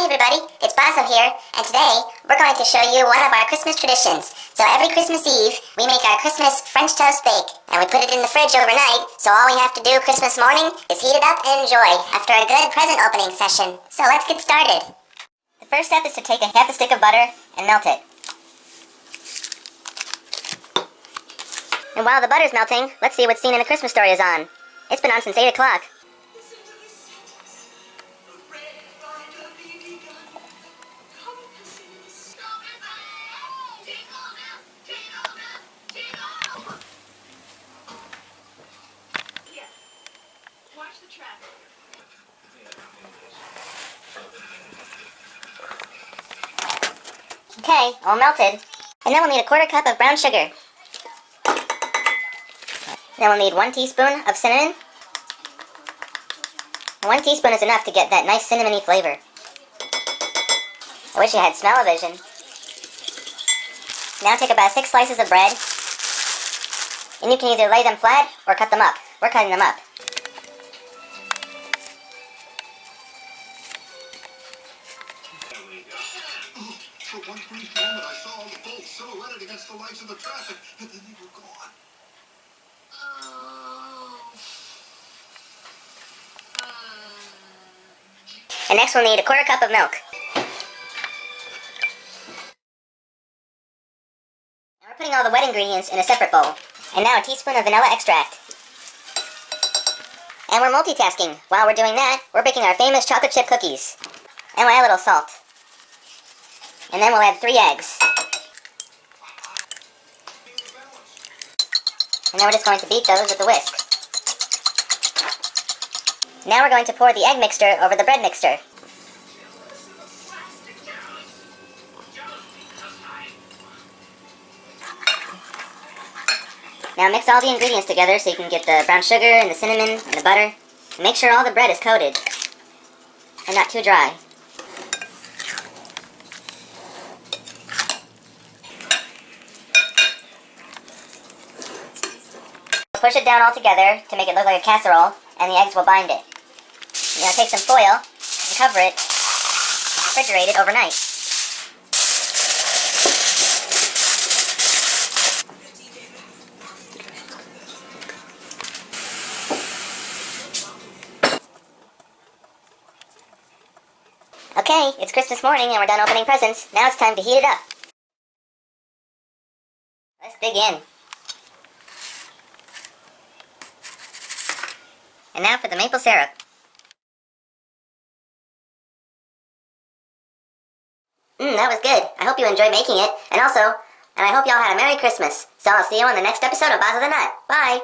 Hi everybody, it's Bozo here, and today we're going to show you one of our Christmas traditions. So every Christmas Eve, we make our Christmas French toast bake, and we put it in the fridge overnight, so all we have to do Christmas morning is heat it up and enjoy after a good present opening session. So let's get started. The first step is to take half a stick of butter and melt it. And while the butter's melting, let's see what scene in the Christmas story is on. It's been on since 8 o'clock. Watch the traffic. Okay, all melted. And then we'll need a quarter cup of brown sugar. Then we'll need 1 teaspoon of cinnamon. 1 teaspoon is enough to get that nice cinnamony flavor. I wish you had smell-o-vision. Now take about 6 slices of bread. And you can either lay them flat or cut them up. We're cutting them up. For one brief moment, I saw all the folks silhouetted against the lights of the traffic, and then they were gone. And next we'll need a quarter cup of milk. Now we're putting all the wet ingredients in a separate bowl. And now a teaspoon of vanilla extract. And we're multitasking. While we're doing that, we're baking our famous chocolate chip cookies. And we'll add a little salt. And then we'll add 3 eggs. And then we're just going to beat those with a whisk. Now we're going to pour the egg mixture over the bread mixture. Now mix all the ingredients together so you can get the brown sugar and the cinnamon and the butter. And make sure all the bread is coated and not too dry. Push it down all together to make it look like a casserole, and the eggs will bind it. You're going to take some foil and cover it and refrigerate it overnight. Okay, it's Christmas morning and we're done opening presents. Now it's time to heat it up. Let's dig in. And now for the maple syrup. That was good. I hope you enjoyed making it. And I hope y'all had a Merry Christmas. So I'll see you on the next episode of Bozo the Nut. Bye!